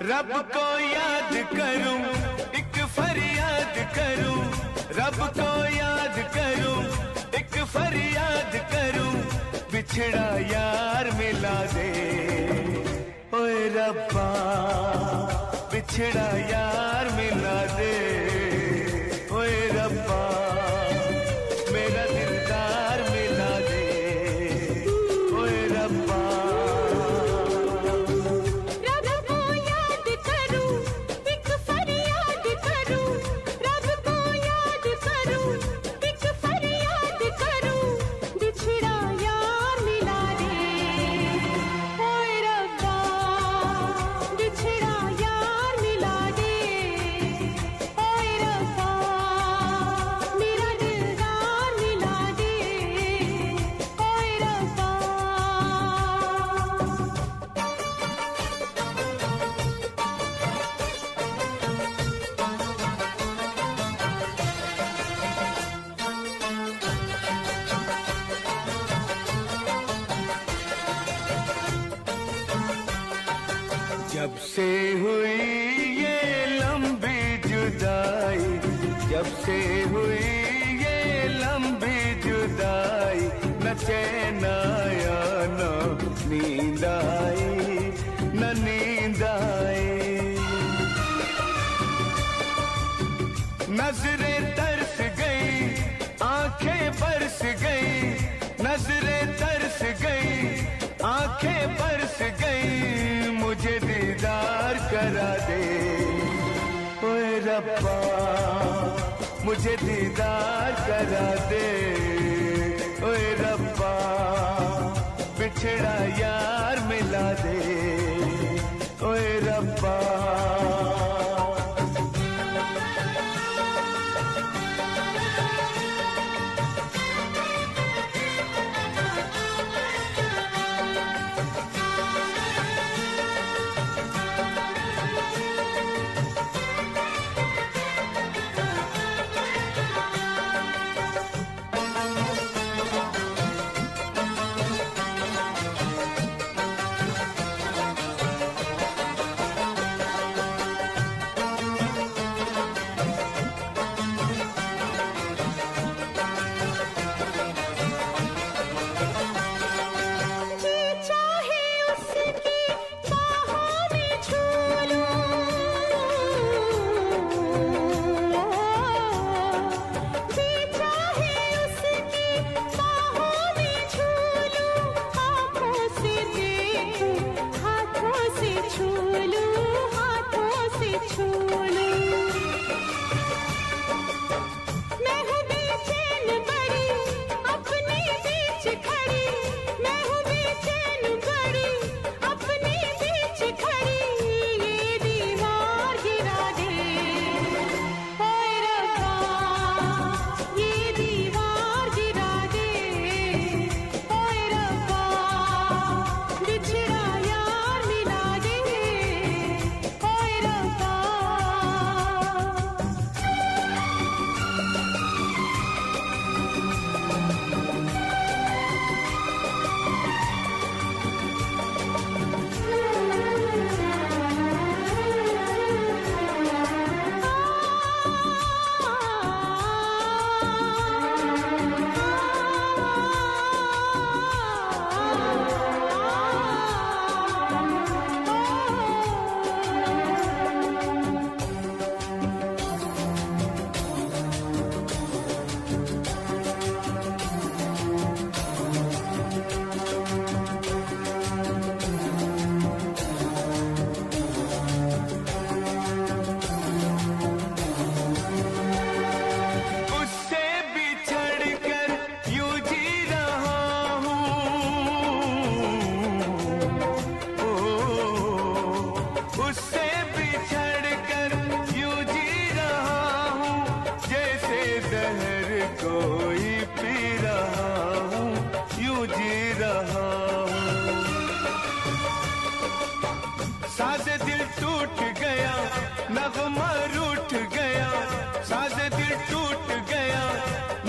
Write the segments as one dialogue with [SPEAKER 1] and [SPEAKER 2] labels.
[SPEAKER 1] रब को याद करूं, एक फरियाद करूं, रब को याद करूं, एक फरियाद करूं, बिछड़ा यार मिला दे। ओए रब्बा बिछड़ा यार मिला दे। ओए रब्बा मेरा दिलदार मिला दे। ओए रब्बा जब से हुई ये लंबी जुदाई, जब से हुई ये लंबी जुदाई, न चैन आया न नींद आई, न नींद आई। नजरें तरस गई, आंखें बरस गई, नजरें तरस गई, आंखें बरस गई, मुझे दीदार करा दे। ओए रब्बा मुझे दीदार करा दे। ओए रब्बा बिछड़ा यार मिला दे। ओए रब्बा कोई पी रहा हूँ, यूं जी रहा हूँ। साज़े दिल टूट गया, नगमा रूठ गया, साज़े दिल टूट गया,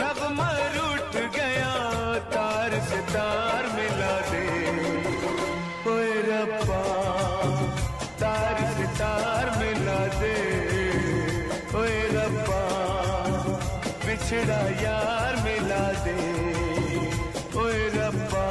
[SPEAKER 1] नगमा रूठ गया, तार से तार मिला दे। ओए रब्बा तार से तार बिछड़ा यार मिला दे ओए रब्बा।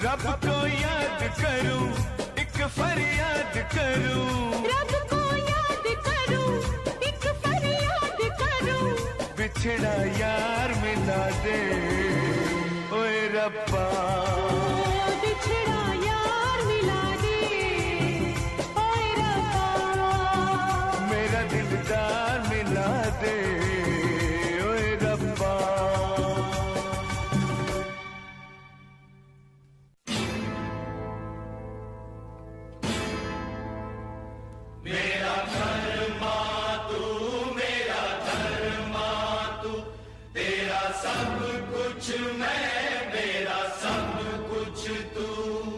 [SPEAKER 1] रब को याद करूं, एक फरियाद करूं,
[SPEAKER 2] रब को याद करूं, एक फरियाद करूं,
[SPEAKER 1] बिछड़ा यार मिला दे ओए रब्बा।
[SPEAKER 2] बिछड़ा यार मिला दे ओए रब्बा,
[SPEAKER 1] मेरा दिलदार मिला दे ओए रब्बा।
[SPEAKER 3] मेरा धर्मा तू, मेरा धर्मा तू, तेरा सब कुछ मैं, मेरा सब कुछ तू।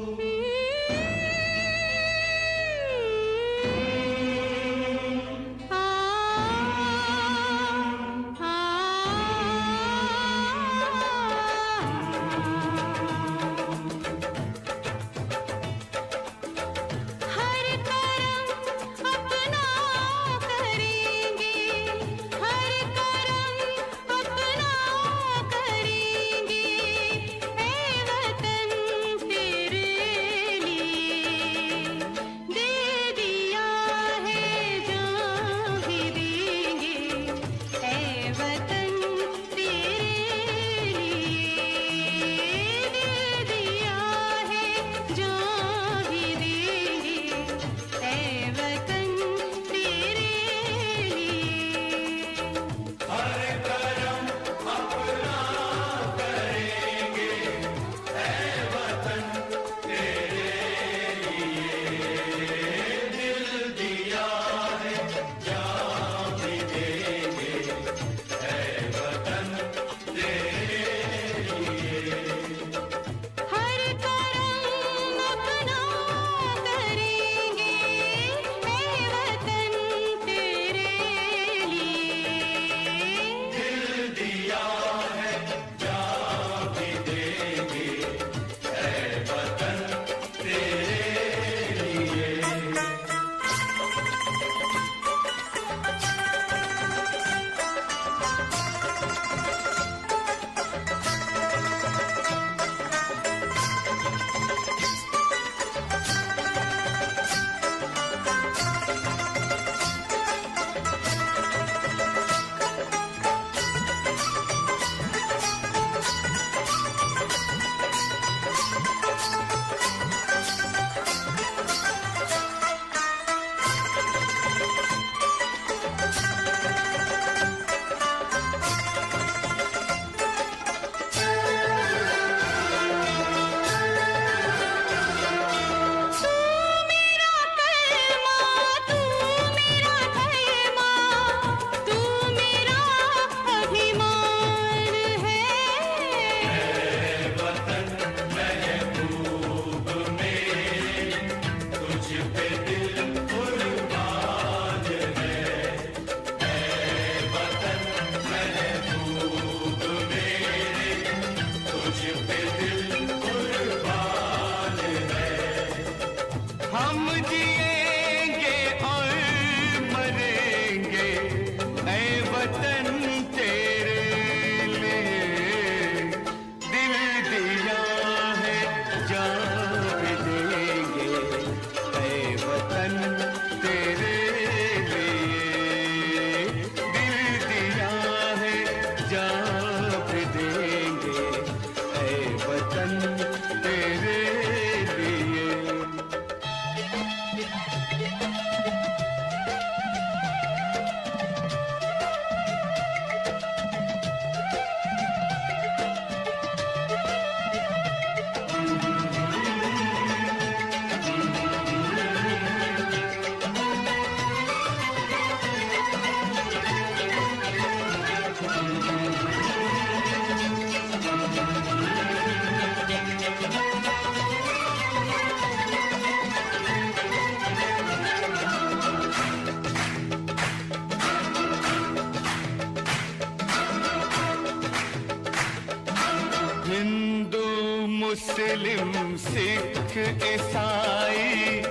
[SPEAKER 1] मुस्लिम सिख ईसाई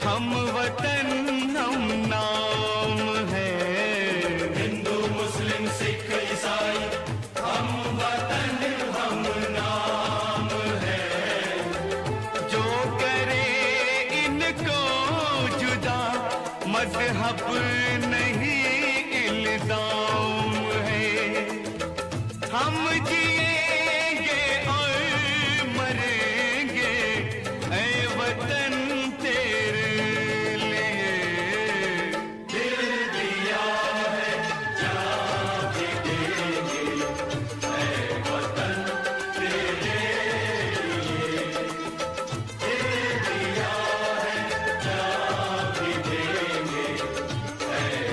[SPEAKER 1] हम वतन हम नाम है।
[SPEAKER 3] हिंदू मुस्लिम सिख ईसाई हम वतन हम नाम है।
[SPEAKER 1] जो करे इनको जुदा मजहब नहीं इल्जाम है। हम जिएंगे और मरेंगे ऐ वतन तेरे लिए।
[SPEAKER 3] दिल दिया है जान भी देंगे ऐ वतन तेरे लिए। दिल दिया है जान भी देंगे ऐ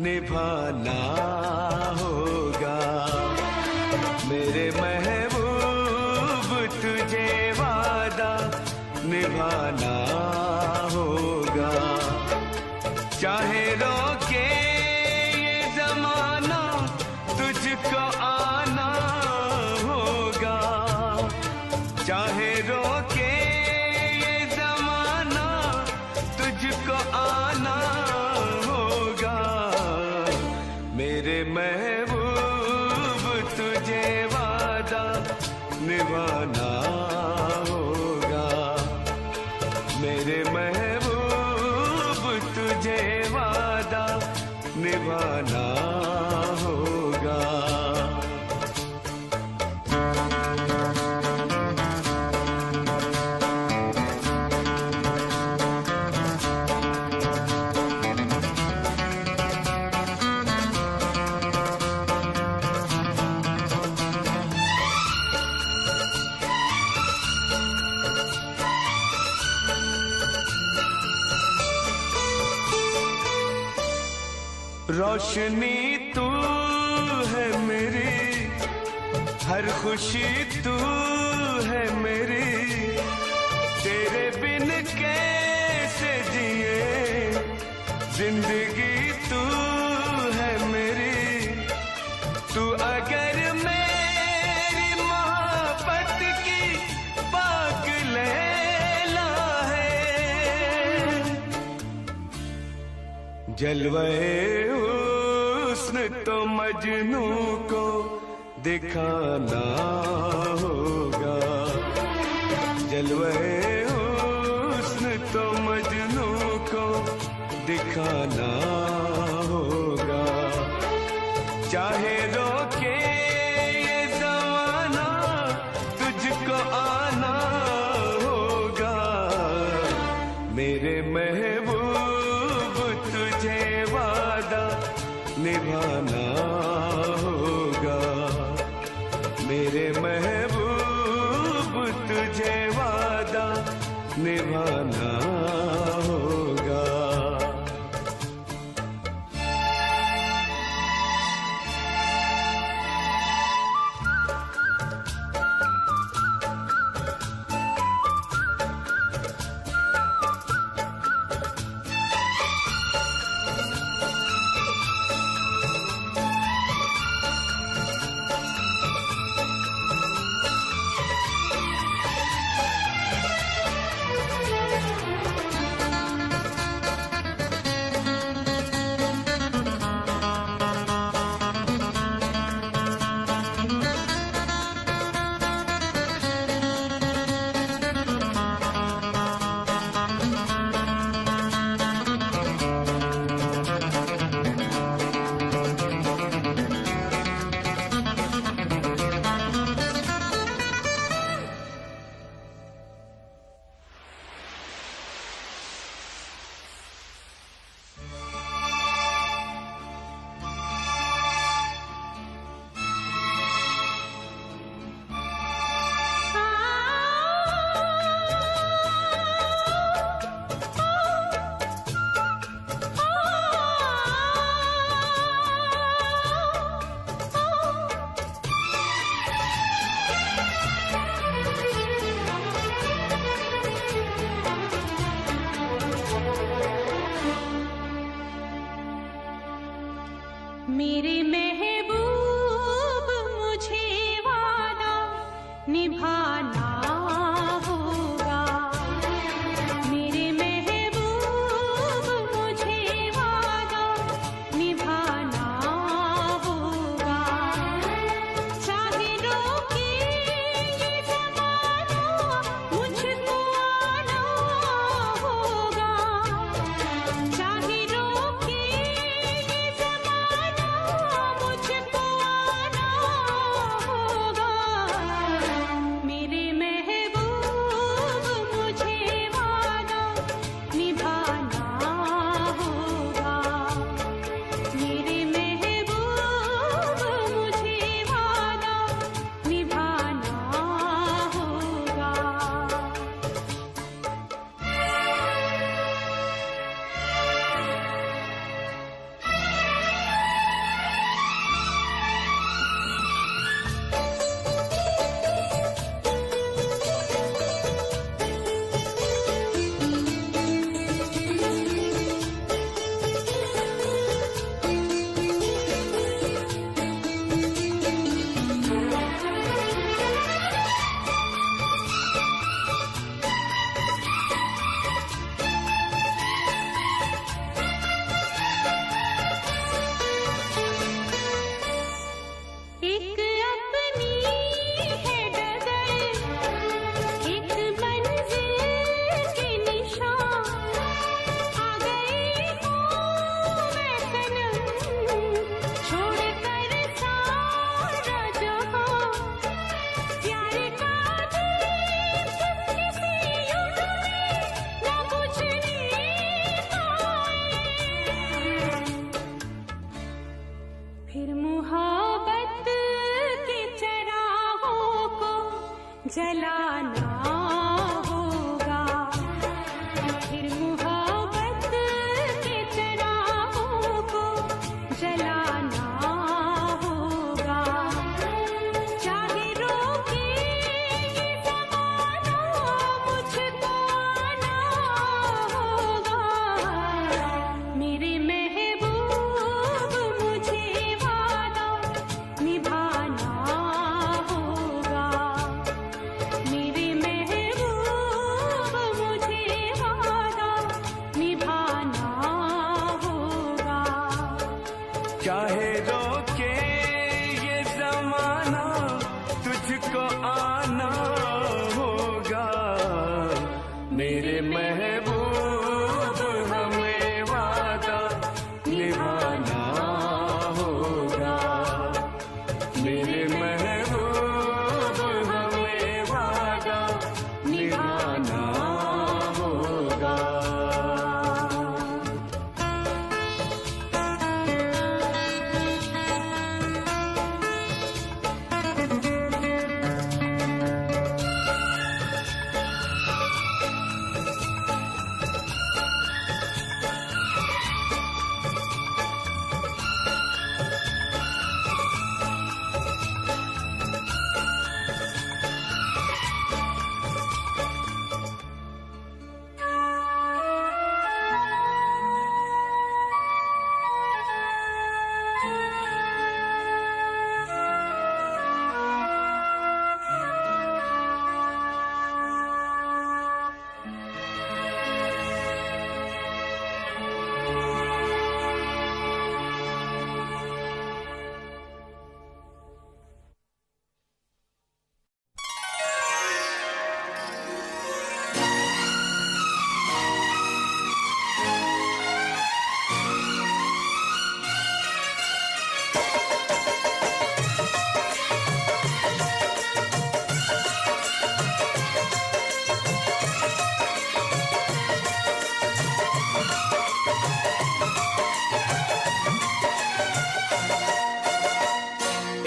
[SPEAKER 1] निभाना होगा। मेरे महबूब तुझे वादा निभाना होगा। चाहे रोके ये जमाना तुझको आना होगा। चाहे रोके ये जमाना तुझको आना होगा। मेरे महबूब तुझे वादा निभाना होगा। मेरे महबूब तुझे वादा निभाना होगा। रोशनी तू है मेरी, हर खुशी तू है मेरी। तेरे बिन कैसे जिए, जिंदगी तू है मेरी। तू अगर मेरी मोहब्बत की पाक लैला है, जलवे हुस्न तो मजनू को दिखाना होगा। जलवे हुस्न तो मजनू को दिखाना होगा। चाहे रोके ये जमाना तुझको आना होगा। मेरे महबूब तुझे वादा निभाना होगा। मेरे महबूब तुझे वादा निभाना होगा।
[SPEAKER 2] मेरे महबूब मुझे वादा निभाना होगा। मेरे महबूब मुझे वादा निभाना होगा। चाहे रोके ये ज़माना मुझको आना होगा। चाहे रोके ये ज़माना मुझको फिर मोहब्बत के चरागों को जलाना होगा, फिर मोहब्बत के चरागों को जलाना होगा। चाहे रोके ये ज़माना मुझको आना होगा, मेरे महबूब मुझे वादा निभाना होगा, मेरे महबूब मुझे वादा निभाना होगा।
[SPEAKER 1] चाहे रोके ये जमाना तुझको आना होगा, मेरे महबूब हमें वादा निभाना होगा, मेरे महबूब हमें वादा निभाना होगा।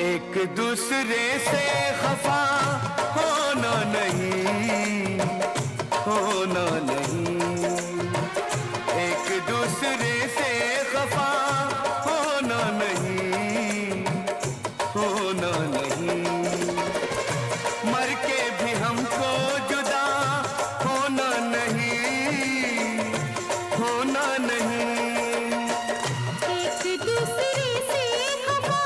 [SPEAKER 1] एक दूसरे से खफा होना नहीं, होना नहीं, एक दूसरे से खफा होना नहीं, होना नहीं, मर के भी हमको जुदा होना नहीं, होना नहीं।
[SPEAKER 2] एक दूसरे से खफा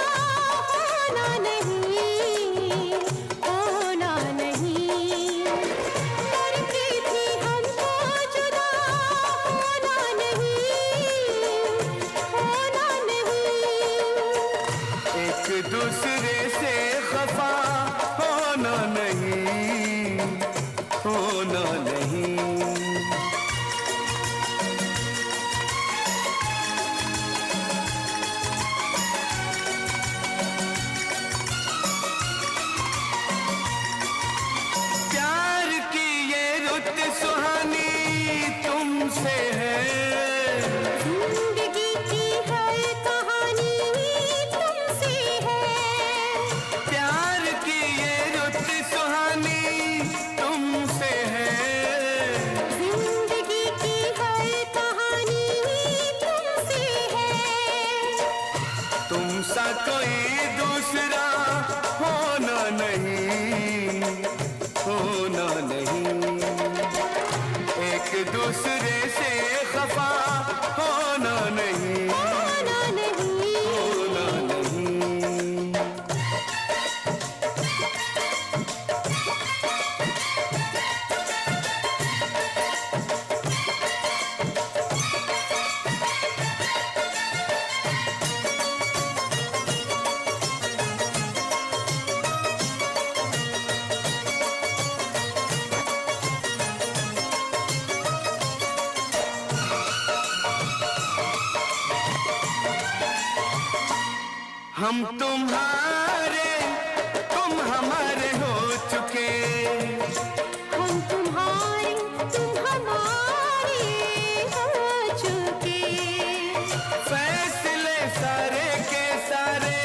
[SPEAKER 2] होना नहीं, होना नहीं, करके भी हमको जुदा होना नहीं, होना नहीं।
[SPEAKER 1] एक दूसरे से खफा होना नहीं, होना नहीं। प्यार की ये रुत सुहानी तुमसे है,
[SPEAKER 2] जिंदगी की हर कहानी तुमसे है,
[SPEAKER 1] प्यार की ये रुत सुहानी तुमसे है,
[SPEAKER 2] जिंदगी की हर कहानी तुमसे है।
[SPEAKER 1] तुम सा कोई दूसरा होना नहीं, होना नहीं। एक दूसरे से खफा होना नहीं,
[SPEAKER 2] होना नहीं,
[SPEAKER 1] होना नहीं। हम तुम्हारे तुम हमारे हो चुके,
[SPEAKER 2] हम तुम्हारे तुम हमारे हो चुके।
[SPEAKER 1] फैसले सारे के सारे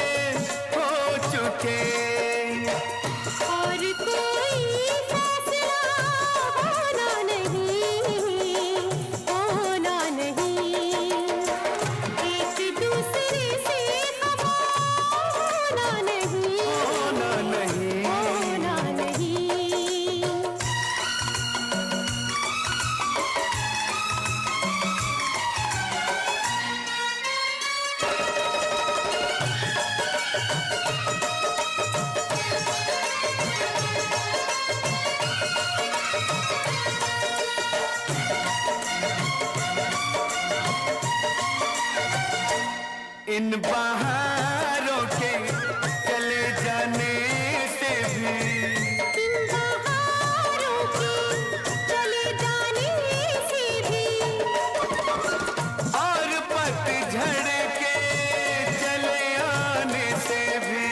[SPEAKER 1] से भी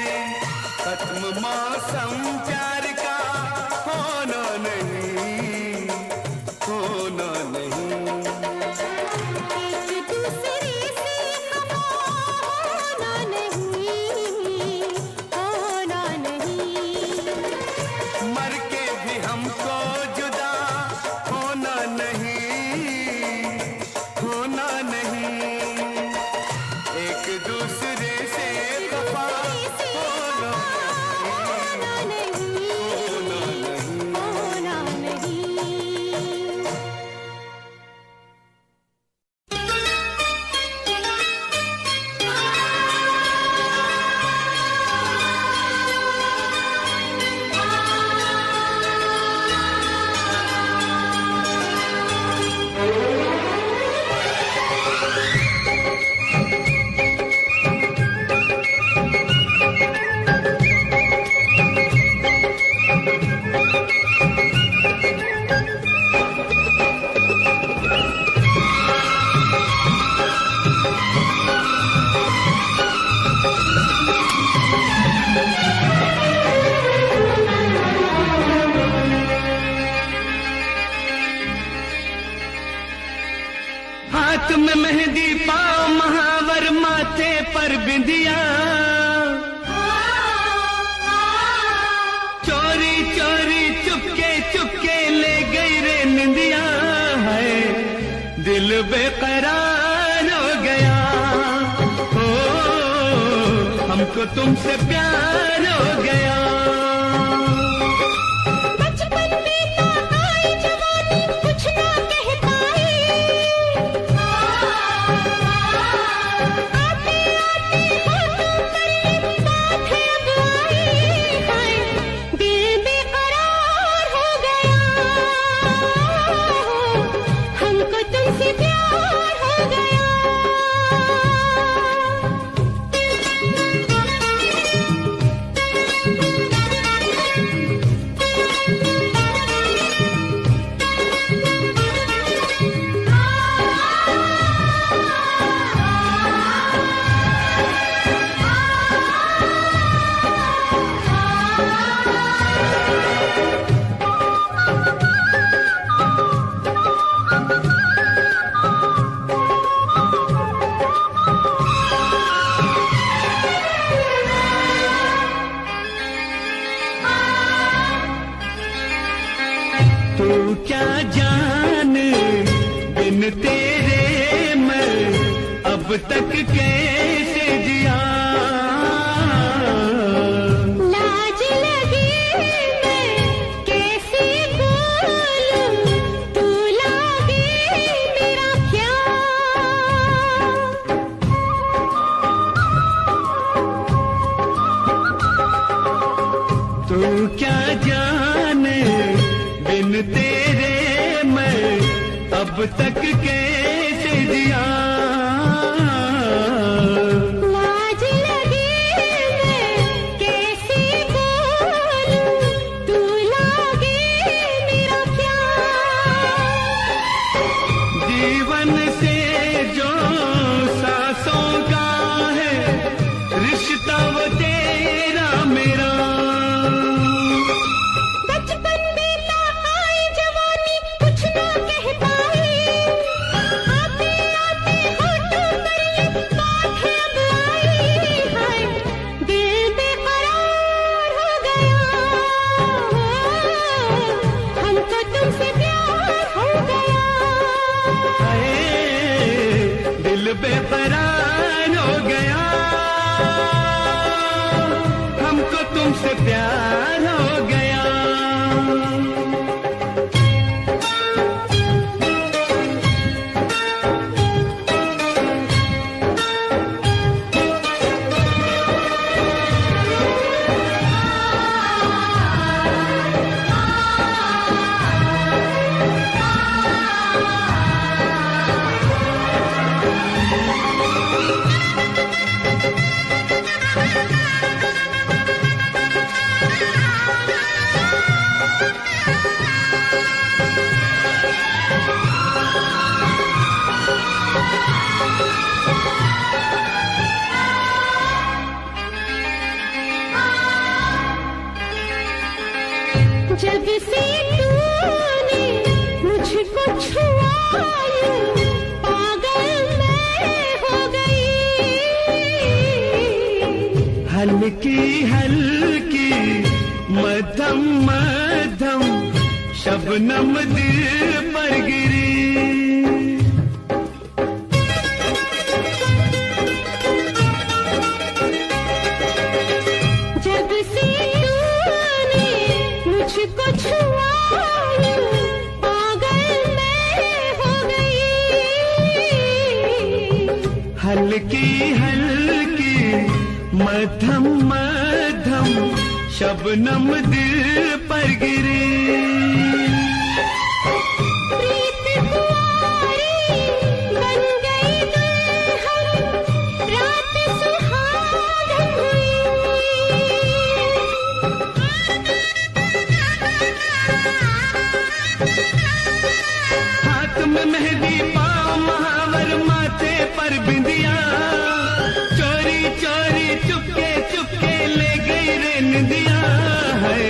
[SPEAKER 1] खत्म मौसम प्यार का होना नहीं, होना नहीं।
[SPEAKER 2] एक दूसरे से खफा होना नहीं, होना नहीं।
[SPEAKER 1] मर के भी हमको जुदा होना नहीं, होना नहीं। एक दूसरे से खफा होना नहीं, होना नहीं,
[SPEAKER 2] होना नहीं।
[SPEAKER 1] हाथ में मेहंदी पाँव महावर माथे पर बिंदिया, चोरी चोरी चुपके चुपके ले गई रे निंदिया है, दिल बेकरार हो गया। ओ हमको तुमसे प्यार हो गया।
[SPEAKER 2] बचपन में ना आई जवानी कुछ ना कह पाई, आते आते होठों पर ये बात है अब आई, हाय दिल बेकरार हो गया। हमको तुमसे प्यार हो गया।
[SPEAKER 1] तू क्या जान बिन तेरे मैं अब तक कैसे जिया।
[SPEAKER 2] लाज लगी मैं कैसे बोलूं, तू लागे मेरा क्या।
[SPEAKER 1] तू क्या जाने बिन तेरे मैं अब तक कैसे जिया।
[SPEAKER 2] लाज लगी मैं कैसे बोलूं, तू लागे मेरा क्या।
[SPEAKER 1] जीवन से जो सांसों का है रिश्ता वो तेरा मेरा।
[SPEAKER 2] बचपन में ना आई जवानी कुछ ना कह पाई, आते आते होठों पर ये बात है अब आई, हाय दिल बेकरार हो गया। हमको तुमसे प्यार हो गया।
[SPEAKER 1] हाय दिल बेकरार हो गया। हमको
[SPEAKER 2] जब से तूने मुझको छुआ पागल मैं हो गई।
[SPEAKER 1] हल्की हल्की मध्यम मध्यम शबनम दिल पर गिरी।
[SPEAKER 2] जब से तूने मुझको छुआ पागल मैं हो गई।
[SPEAKER 1] हल्की हल्की मध्यम मध्यम शबनम दिल पर गिरी।
[SPEAKER 2] प्रीत कुंवारी बन गई दुल्हन, रात सुहागन हुई।
[SPEAKER 1] हाथ में मेहंदी पाँव महावर माथे पर बिंदिया, चोरी चोरी चुपके चुपके ले गई रे निंदिया। है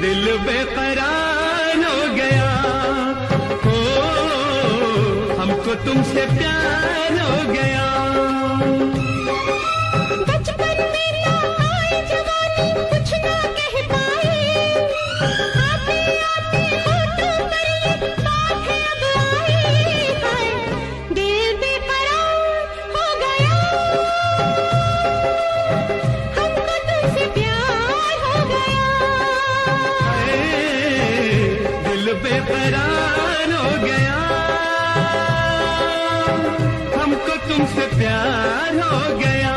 [SPEAKER 1] दिल बेकरार हो गया, हो हमको तुमसे प्यार हो गया।
[SPEAKER 2] बचपन में ना आई जवानी कुछ ना कह पाई, आते आते होठों पर ये बात है अब आई। हाय दिल बेकरार हो गया, हमको तुमसे प्यार हो गया।
[SPEAKER 1] दिल बेकरार हो गया, हमको तुमसे प्यार हो गया।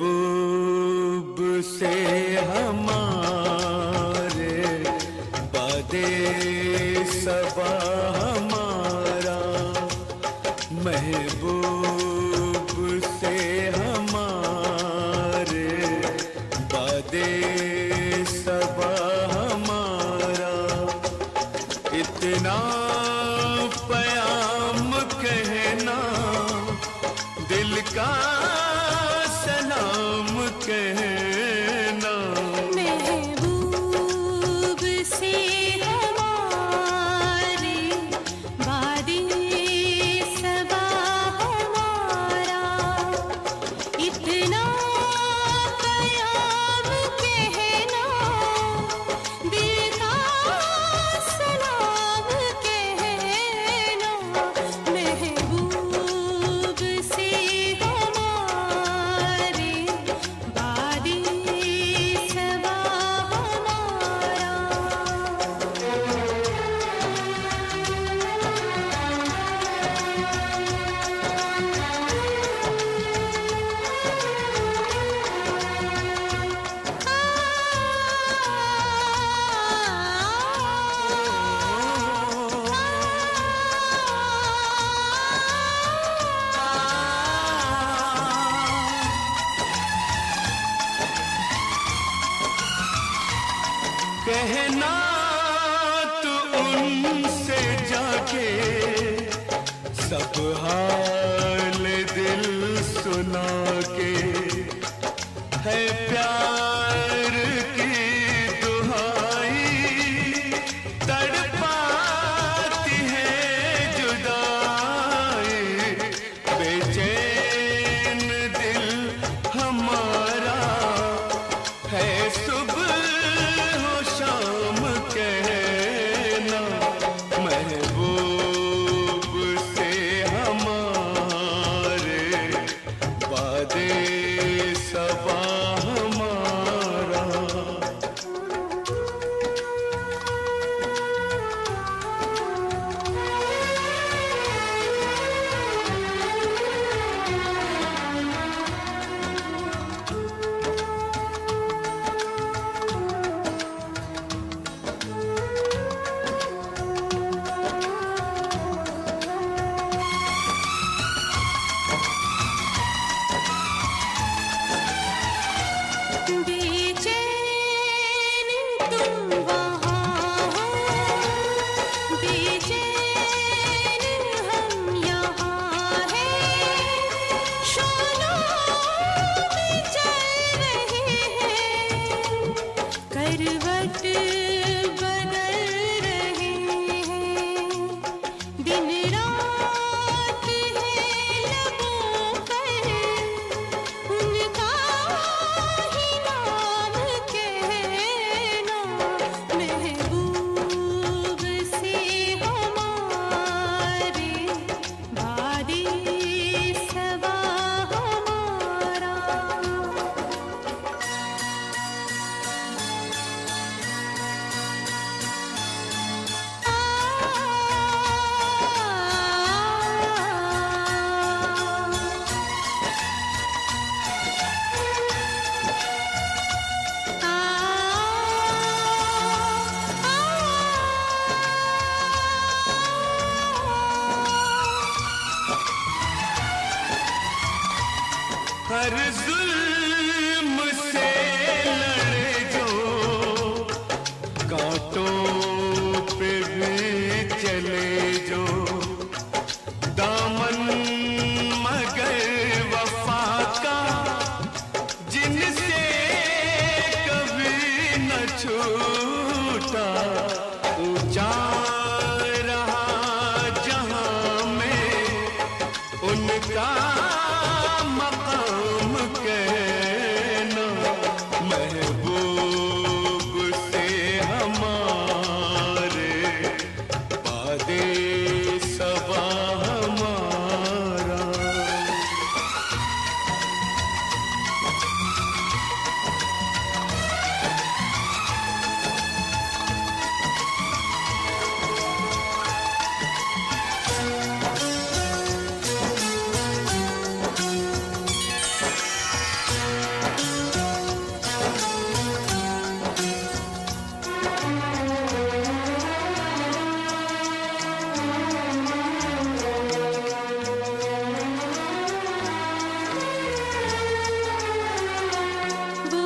[SPEAKER 1] महबूब से हमारे बादे सबा हमारा, महबूब से हमारे बादे सबा हमारा। इतना प्याम कहना दिल का सलाम कहना।
[SPEAKER 2] महबूब से हमारे वादे सबा हमारा, इतना प्याम कहना दिल का सलाम कहना। महबूब से हमारे वादे सबा हमारा।
[SPEAKER 1] कहना तो उनसे जाके सब हाल दिल सुना के, है प्यार की दुहाई तड़पाती है जुदाई। बेचैन दिल हमारा है सुबह हो शाम कहना। हर जुल्म से लड़े जो, कांटों पे भी चले जो, दामन मगर वफा का जिनसे कभी न छूटा, ऊंचा रहा जहां में उनका मकाम कहना, महबूब से हमारे वादे सबा हमारा।
[SPEAKER 2] वो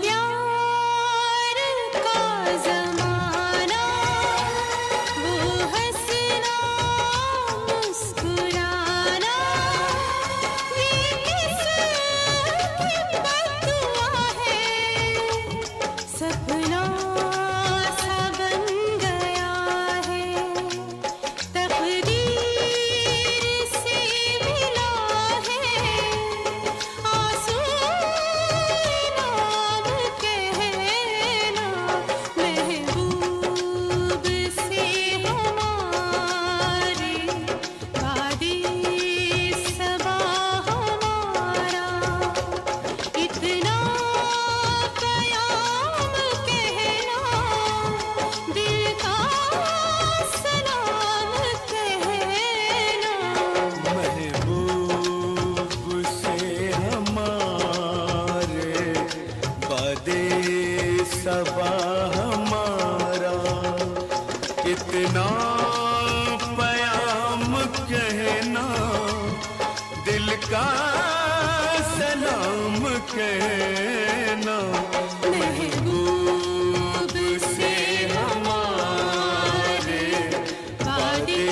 [SPEAKER 2] प्यार का ज़माना, वो हंसना मुस्कुराना, ये किसकी बद्दुआ है, सपना सा बन गया है, तकदीर से मिला है, आंसू नाम कहना, महबूब से हमारे वादे सबा हमारा, इतना क़याम कहना, दिल का सलाम कहना,
[SPEAKER 1] महबूब से हमारे वादे सबा हमारा, इतना प्याम कहना, दिल का सलाम कहना, महबूब से हमारे वादे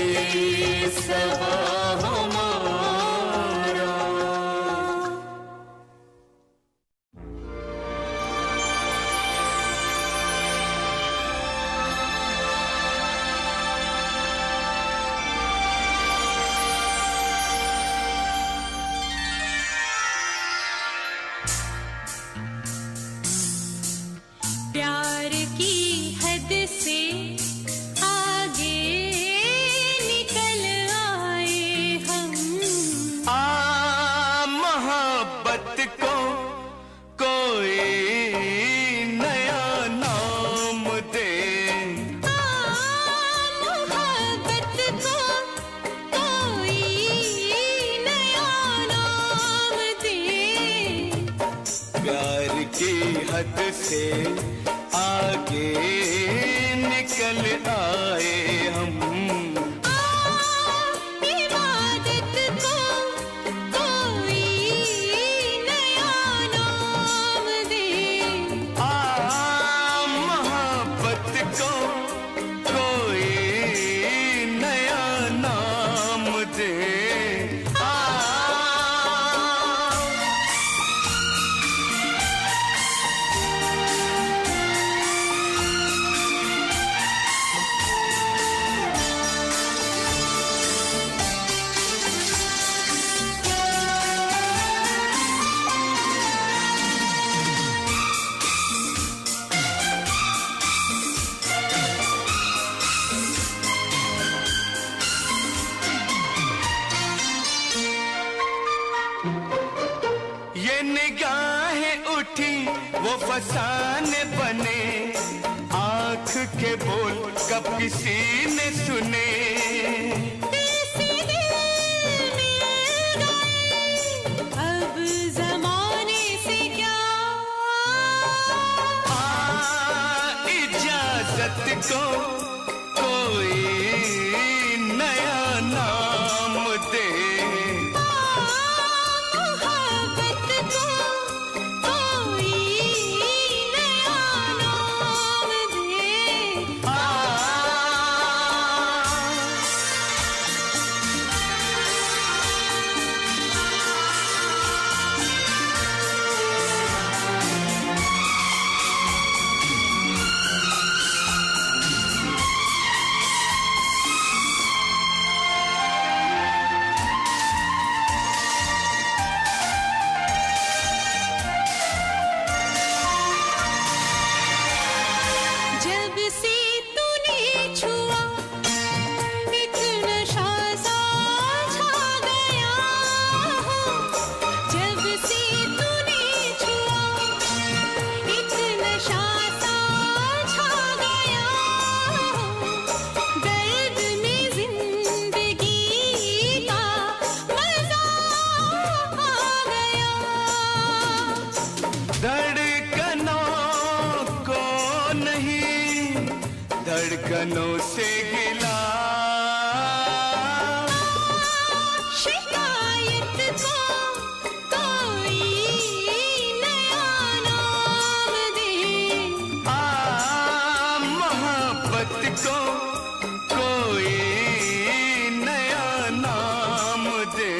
[SPEAKER 1] सबा हमारा।
[SPEAKER 2] प्यार की हद से आगे निकल आए हम,
[SPEAKER 1] मोहब्बत को कोई नया नाम दे,
[SPEAKER 2] मोहब्बत को कोई नया नाम दे,
[SPEAKER 1] प्यार की हद से आगे निकल आए हम,
[SPEAKER 2] इबादत को कोई नया नाम दे,
[SPEAKER 1] मोहब्बत को कोई नया नाम दे, ये निगाहें उठी वो फसाने बने, आँख के बोल कब किसी ने सुने,
[SPEAKER 2] ऐसे दिल मिल गए अब ज़माने से क्या,
[SPEAKER 1] इजाजत को कोई नया नाम दे,
[SPEAKER 2] मोहब्बत
[SPEAKER 1] धड़कनों से गिला,
[SPEAKER 2] शिकायत को कोई नया नाम दे,
[SPEAKER 1] मोहब्बत को कोई नया नाम दे।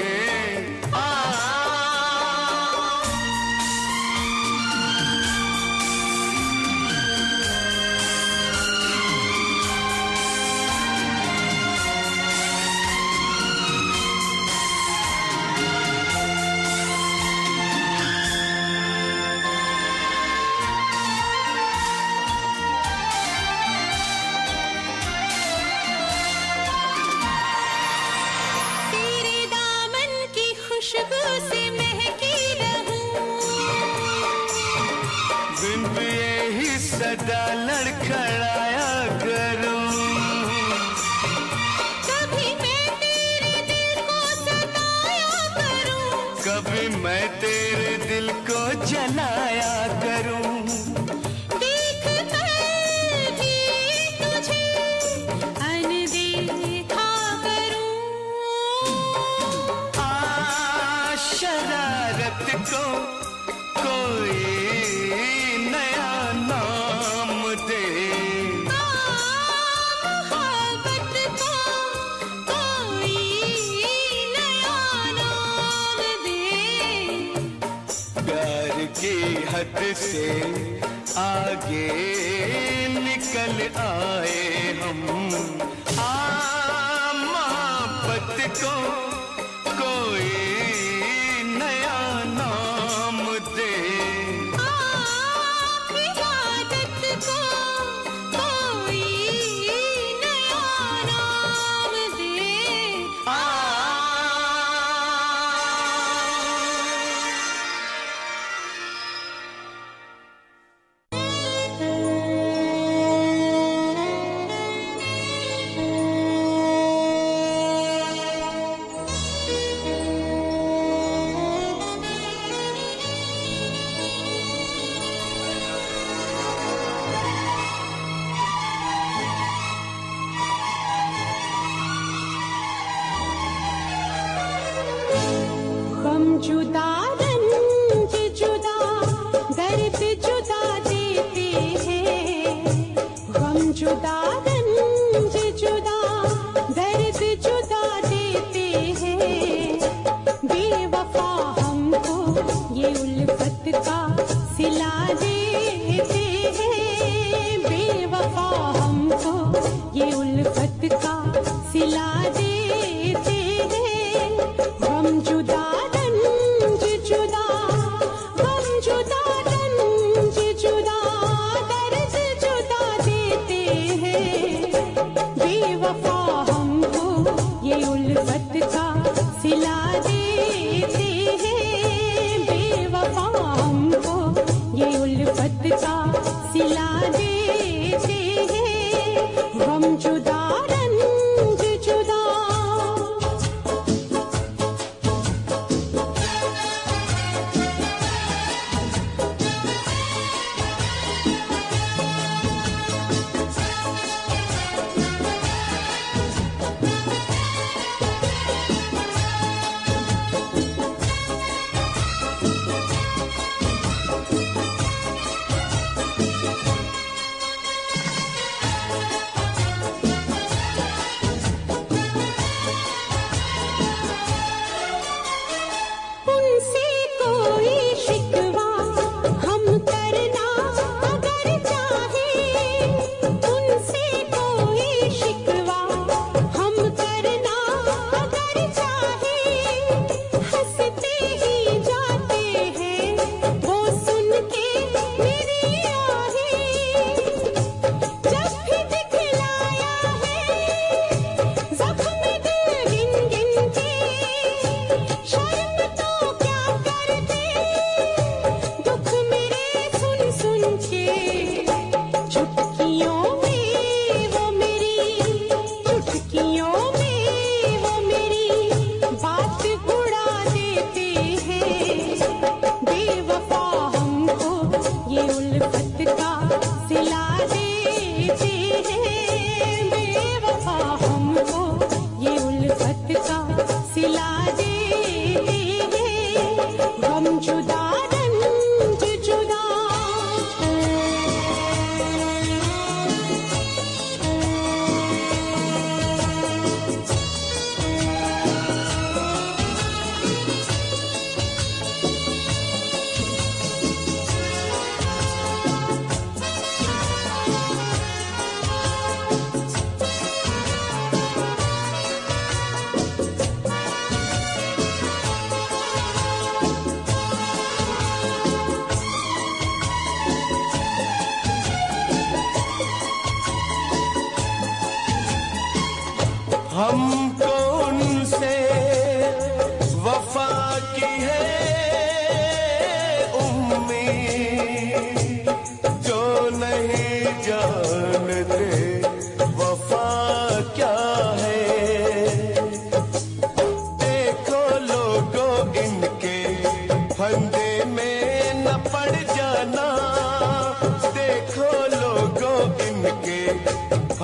[SPEAKER 2] तेरे दामन की खुशबू से महकी रहूं,
[SPEAKER 1] बिन यही सदा लड़खड़ाया करूं,
[SPEAKER 2] कभी मैं तेरे दिल को सताया करूं,
[SPEAKER 1] कभी मैं तेरे दिल को जलाया करूं।
[SPEAKER 2] देख कर भी तुझे अनदेखा करूं,
[SPEAKER 1] शरारत को कोई नया नाम दे,
[SPEAKER 2] मोहब्बत को कोई नया नाम दे।
[SPEAKER 1] प्यार की हद से आगे निकल आए हम, मोहब्बत को कोई नया नाम दे,
[SPEAKER 2] इबादत को कोई नया नाम दे। हम जुदा रंज जुदा दर्द जुदा देते हैं, हम जुदा रंज जुदा दर्द जुदा देते हैं, बेवफा हमको ये उल्फत का सिला देते हैं, बेवफा हमको ये उल्फत का सिला देते हैं, हम जुदा रंज जुदा, हम जुदा रंज जुदा दर्द जुदा देते हैं, बेवफा हमको ये उल्फत का सिला देते हैं, बेवफा हमको ये उल्फत का सिला देते हैं, हम जुदा रंज जुदा।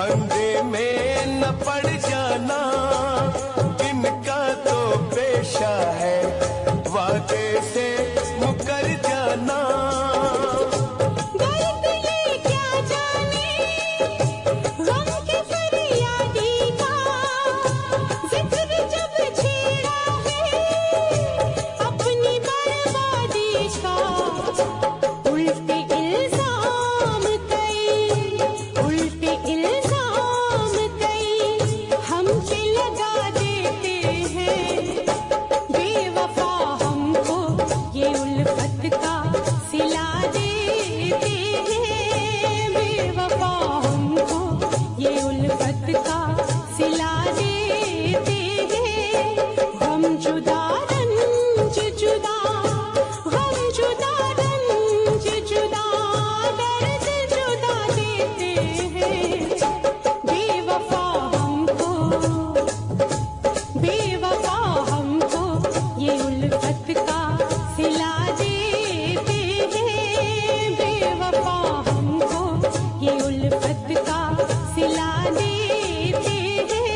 [SPEAKER 1] फंदे में न पड़ जाना, इनका तो पेशा है वादे से मुकर जाना।
[SPEAKER 2] दर्द ये क्या जाने गम के फरियादी का, जिक्र जब छेड़ा है अपनी बर्बादी का। उल्टे इल्जाम कई, उल्टे इल्जाम कई हम पे लगा देते हैं। बेवफा हमको ये उल्फत का सिला देते हैं। बेवफा हमको ये उल्फत का सिला देते हैं। हम जुदा रंज जुदा, हम जुदा रंज जुदा, दर्द जुदा देते हैं। बेवफा हमको, बेवफा हमको ये उल्फत का सिला देते हैं। बेवफा हमको ये उल्फत का सिला देते हैं।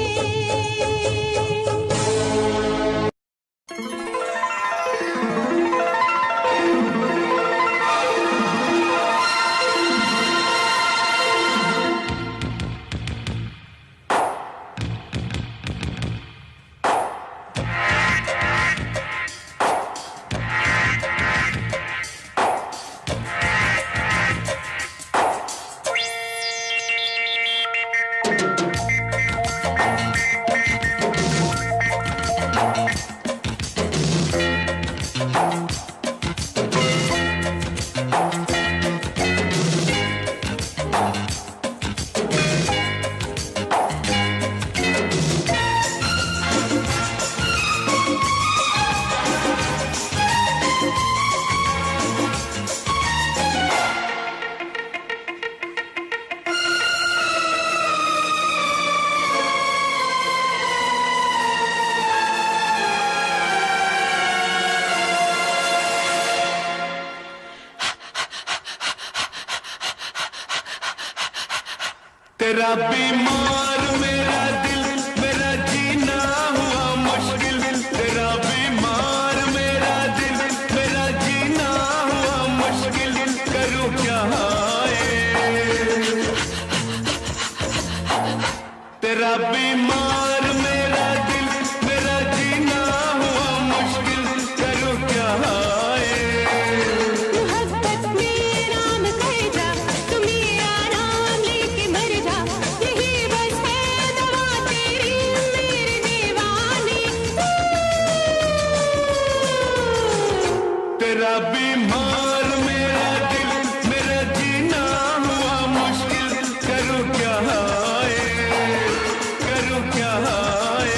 [SPEAKER 1] तेरा बीमार मेरा दिल, मेरा जीना हुआ मुश्किल। तेरा बीमार मेरा दिल, मेरा जीना हुआ मुश्किल। करूँ क्या हाय, तेरा बीमार मेरा दिल, मेरा जीना हुआ मुश्किल। करूँ क्या हाय,
[SPEAKER 2] मोहब्बत में नाम कर जा, तू मेरा नाम लेके मर जा। यही बस है दवा तेरी मेरे दीवाने।
[SPEAKER 1] तेरा बीमार मेरा दिल, मेरा जीना हुआ मुश्किल। करूँ क्या हाय, करूँ क्या हाय।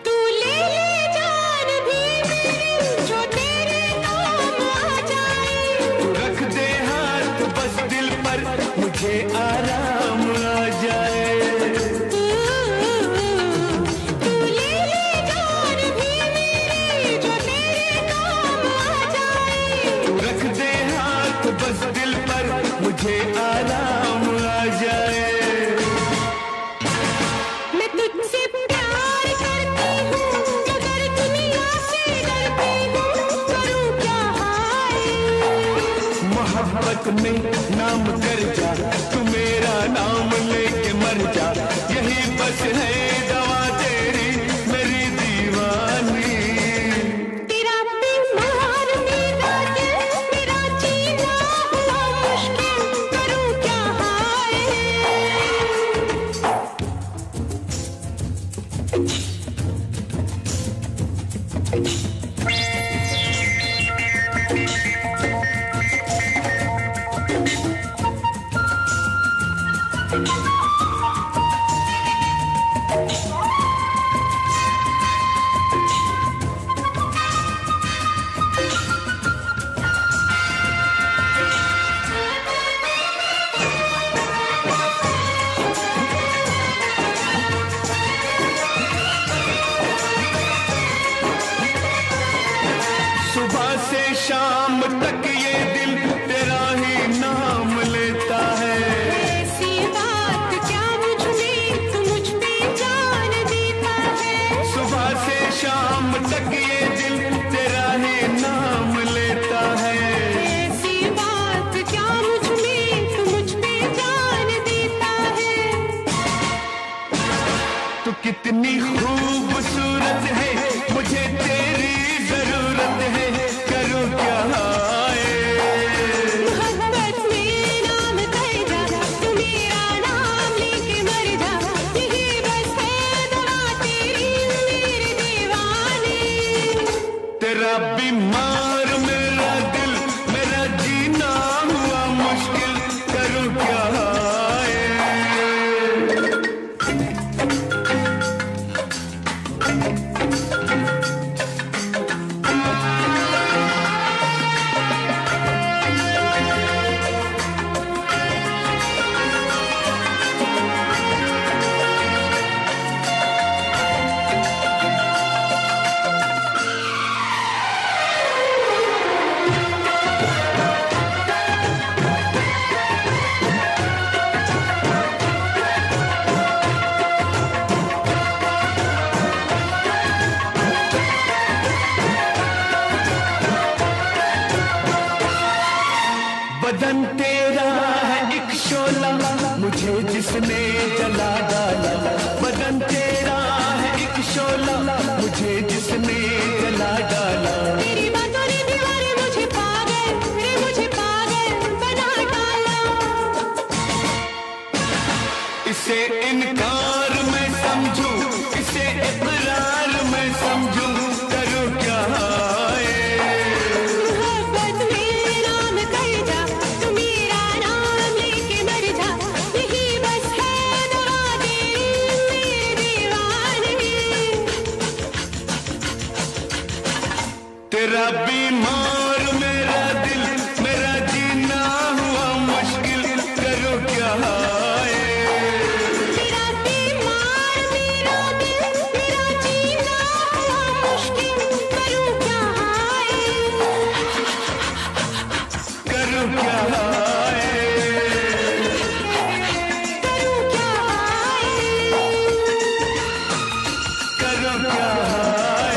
[SPEAKER 2] तू ले ले जान भी मेरी, जो तेरे नाम आ जाए।
[SPEAKER 1] तू रख दे हाथ बस दिल पर, मुझे आराम आ जाए।
[SPEAKER 2] तू ले ले जान भी मेरी, जो तेरे नाम आ जाए।
[SPEAKER 1] तू रख दे हाथ बस दिल पर, मुझे आराम आ जाए।
[SPEAKER 2] मैं तुझसे प्यार करती हूँ, मगर दुनिया से डरती हूँ। करूँ क्या हाय,
[SPEAKER 1] मोहब्बत में नाम कर जा, तू मेरा नाम लेके मर जा। यही बस है दवा तेरी मेरी दीवानी।
[SPEAKER 2] तेरा बीमार मेरा दिल, मेरा जीना हुआ मुश्किल। करूँ क्या हाय,
[SPEAKER 1] सुबह से शाम तक ये दिल तेरा ही नाम लेता है।
[SPEAKER 2] ऐसी बात क्या मुझ में तू मुझ पे जान देता है।
[SPEAKER 1] सुबह से शाम तक ये दिल तेरा ही नाम लेता है।
[SPEAKER 2] ऐसी बात क्या मुझ में तू मुझ पे जान देता है।
[SPEAKER 1] तू कितनी खूबसूरत है, मुझे तेरी जरूरत है, करूं क्या हाय।
[SPEAKER 2] मोहब्बत में नाम कर जा, तू मेरा नाम लेके मर जा, यही बस है दवा तेरी मेरे दीवाने।
[SPEAKER 1] तेरा बीमार मेरा दिल, मेरा जीना हुआ मुश्किल, करूं क्या हाय। बदन तेरा है एक शोला, मुझे जिसने जला डाला। बदन तेरा है एक शोला, मुझे जिसने जला डाला।
[SPEAKER 2] तेरी बातों ने दीवारे मुझे पागल, रे मुझे पागल बना डाला।
[SPEAKER 1] इसे इनकार मैं समझूं, इसे इकरार मैं समझूं, करूं क्या हाय।
[SPEAKER 2] मोहब्बत में नाम कर जा, तू मेरा नाम लेके मर जा, यही बस है दवा तेरी मेरे दीवाने।
[SPEAKER 1] तेरा बीमार मेरा दिल, मेरा जीना हुआ मुश्किल, करूं क्या हाय।
[SPEAKER 2] तेरा बीमार मेरा दिल, मेरा जीना हुआ मुश्किल, करूं क्या हाय।
[SPEAKER 1] करूं क्या हाय।
[SPEAKER 2] करूं क्या हाय।
[SPEAKER 1] करूं क्या हाय।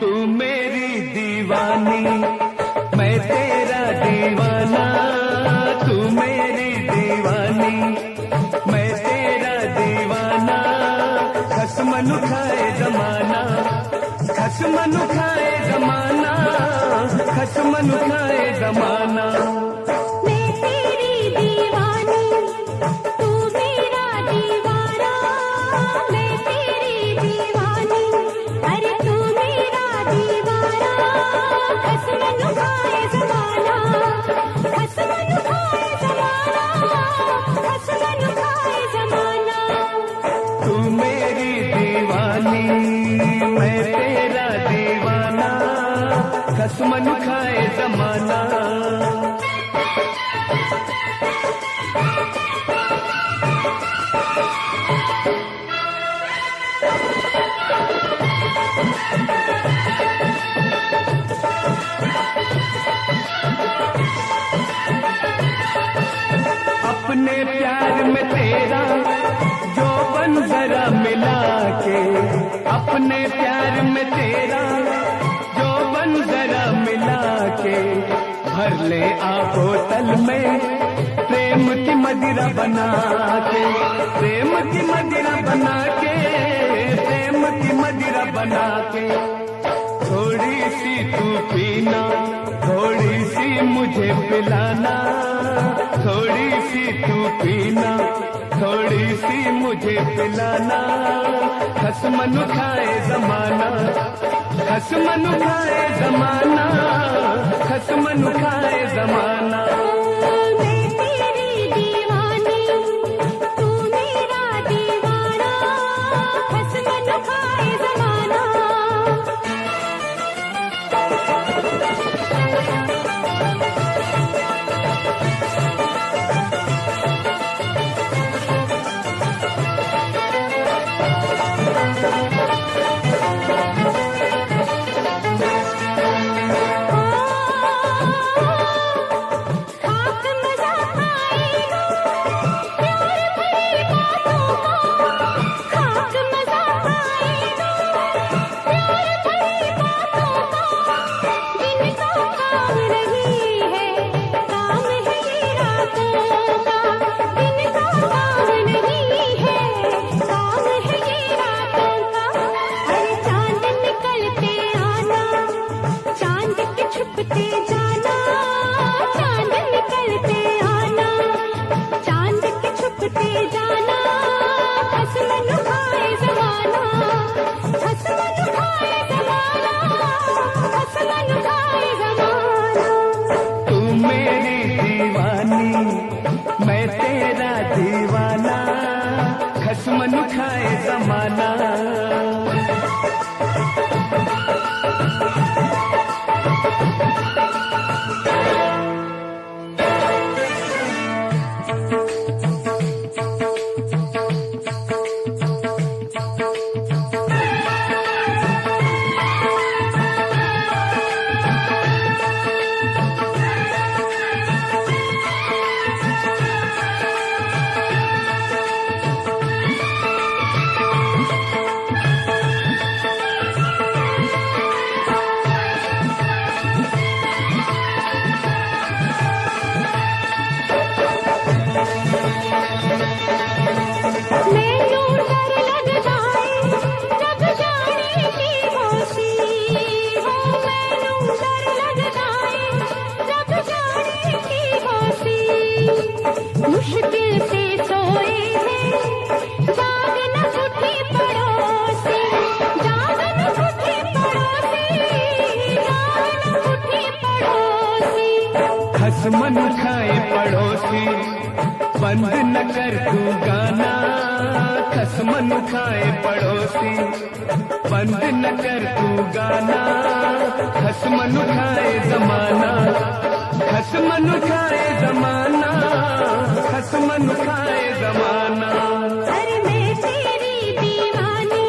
[SPEAKER 1] तू मेरी दीवानी, मैं तेरा दीवाना। तू मेरी दीवानी, मैं तेरा दीवाना। खसमन खाए जमाना, खसमन खाए जमाना, खसमन खाए जमाना।
[SPEAKER 2] मैं तेरी दीवानी, तू मेरा दीवाना। मैं तेरी दीवानी, अरे तू मेरा दीवाना। खसमन खाए जमाना, खसमन खाए जमाना, खसमन खाए जमाना।
[SPEAKER 1] तू मेरी दीवानी, मैं तेरा दीवाना। खसमन खाए जमाना। अपने प्यार में तेरा जो बन जरा मिला के, अपने प्यार में तेरा जो बन जरा मिला के, भर ले आ बोतल में प्रेम की मदिरा बना के, प्रेम की मदिरा बना के, प्रेम की मदिरा बना के। थोड़ी सी तू पीना, थोड़ी सी मुझे पिलाना। थोड़ी सी तू पीना, थोड़ी सी मुझे पिलाना। खसमन खाए जमाना, खसमन खाए जमाना, खसमन खाए जमाना।
[SPEAKER 2] मैं तेरी दीवानी। मुश्किल से सोए हैं, जाग न उठे पड़ोसी, जाग न उठे पड़ोसी, जाग न उठे पड़ोसी।
[SPEAKER 1] खसमन खाए पड़ोसी, बंद न कर तू गाना। खसमन खाए पड़ोसी, बंद न कर तू गाना। खसमन खाए जमाना, खसमन खाए जमाना, खसमन खाए जमाना।
[SPEAKER 2] अरे मैं तेरी दीवानी,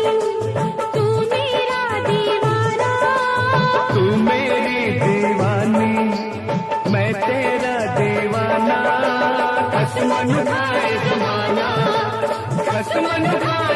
[SPEAKER 2] तू मेरा दीवाना,
[SPEAKER 1] तू मेरी दीवानी, मैं तेरा दीवाना। खसमन खाए जमाना, खसमन खाए